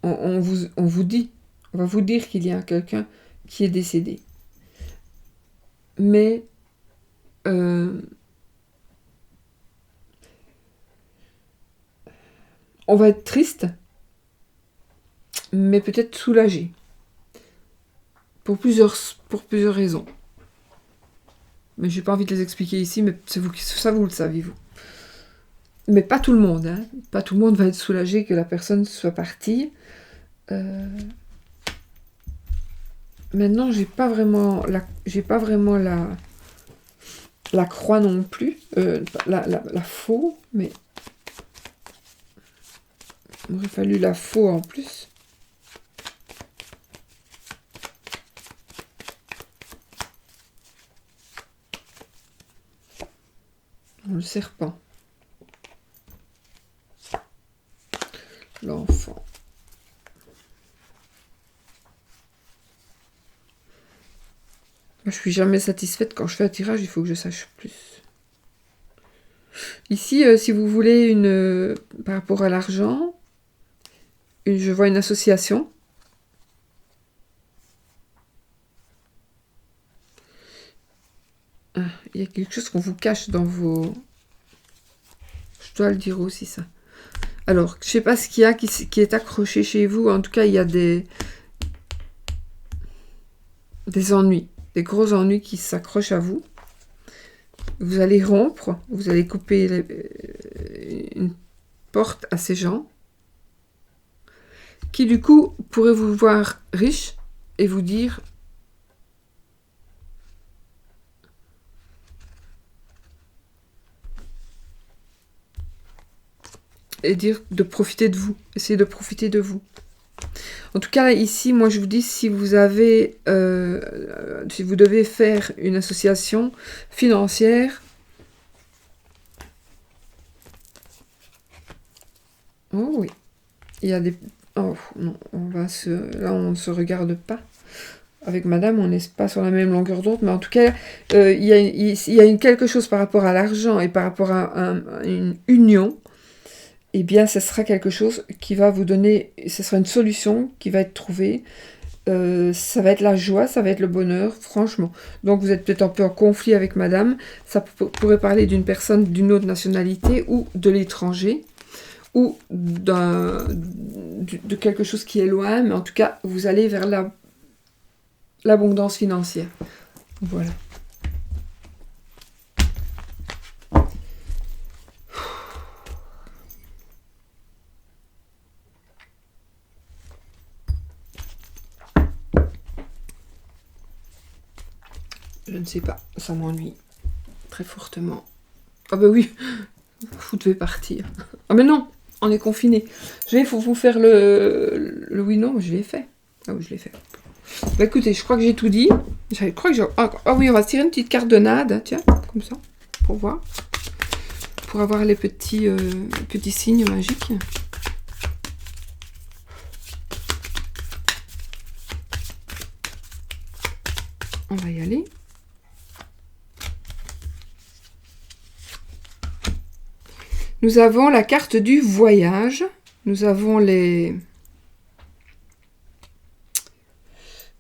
On vous dit, on va vous dire qu'il y a quelqu'un qui est décédé. Mais on va être triste, mais peut-être soulagé. pour plusieurs raisons. Mais j'ai pas envie de les expliquer ici, mais c'est vous ça vous le savez, vous. Mais pas tout le monde, hein. Pas tout le monde va être soulagé que la personne soit partie. Maintenant, j'ai pas vraiment la croix non plus, la faux, mais il aurait fallu la faux en plus. Le serpent. L'enfant. Je suis jamais satisfaite quand je fais un tirage, il faut que je sache plus. Ici, si vous voulez par rapport à l'argent, je vois une association. Ah, il y a quelque chose qu'on vous cache dans vos... Je dois le dire aussi, ça. Alors, je sais pas ce qu'il y a qui est accroché chez vous. En tout cas, il y a des ennuis. Des gros ennuis qui s'accrochent à vous. Vous allez rompre. Vous allez couper une porte à ces gens. Qui, du coup, pourraient vous voir riche et vous dire... Et dire de profiter de vous. Essayez de profiter de vous. En tout cas, ici, moi, je vous dis, si vous avez... si vous devez faire une association financière... Oh oui. Il y a des... Oh non, là, on ne se regarde pas. Avec madame, on n'est pas sur la même longueur d'onde, mais en tout cas, il y a quelque chose par rapport à l'argent et par rapport à une union. Eh bien, ce sera quelque chose qui va vous donner, ce sera une solution qui va être trouvée. Ça va être la joie, ça va être le bonheur, franchement. Donc, vous êtes peut-être un peu en conflit avec madame. Ça pourrait parler d'une personne d'une autre nationalité ou de l'étranger ou de quelque chose qui est loin. Mais en tout cas, vous allez vers l'abondance financière. Voilà. Je ne sais pas, ça m'ennuie très fortement. Ah bah oui, vous devez partir. Ah mais non, on est confiné. Je vais vous faire le oui non, je l'ai fait. Ah oui, je l'ai fait. Bah écoutez, je crois que j'ai tout dit. Je crois que j'ai... Ah oui, on va se tirer une petite carte de NAD, tiens, comme ça, pour voir. Pour avoir les petits signes magiques. On va y aller. Nous avons la carte du voyage. Nous avons les...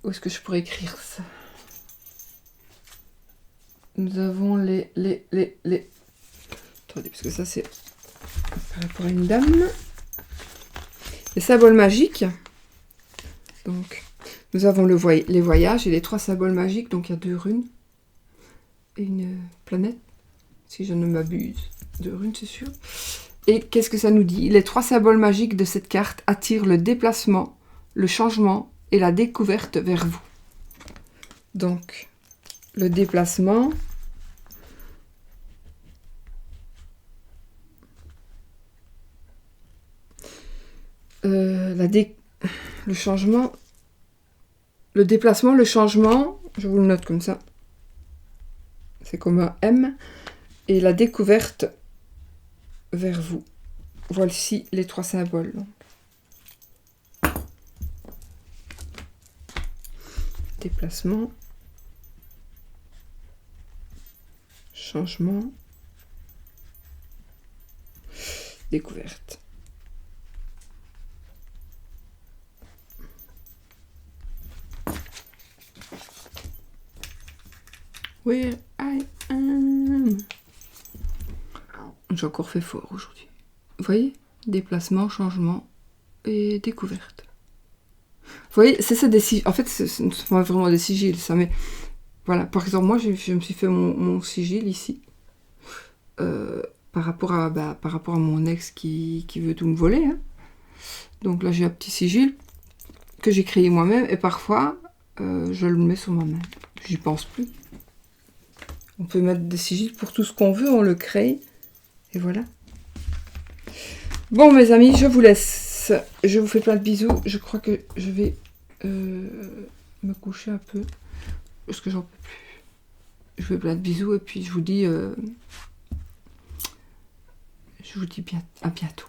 Où est-ce que je pourrais écrire ça? Nous avons les... Attendez, parce que ça c'est par rapport à une dame. Les symboles magiques. Donc, nous avons les voyages et les 3 symboles magiques. Donc, il y a 2 runes et une planète, si je ne m'abuse. 2 runes, c'est sûr. Et qu'est-ce que ça nous dit? Les 3 symboles magiques de cette carte attirent le déplacement, le changement et la découverte vers vous. Donc, le déplacement... le changement, le déplacement, le changement, je vous le note comme ça, c'est comme un M, et la découverte vers vous. Voici les 3 symboles. Déplacement, changement, découverte. Where I am. J'ai encore fait fort aujourd'hui. Vous voyez? Déplacement, changement et découverte. Vous voyez, c'est ça des sigils. En fait, ce ne sont pas vraiment des sigils, ça, mais voilà. Par exemple, moi, je me suis fait mon sigil ici. Par rapport à mon ex qui veut tout me voler. Hein. Donc là, j'ai un petit sigil que j'ai créé moi-même. Et parfois, je le mets sur ma main. J'y pense plus. On peut mettre des sigils pour tout ce qu'on veut. On le crée. Et voilà. Bon, mes amis, je vous laisse. Je vous fais plein de bisous. Je crois que je vais me coucher un peu. Parce que j'en peux plus. Je vous fais plein de bisous. Et puis, je vous dis... à bientôt.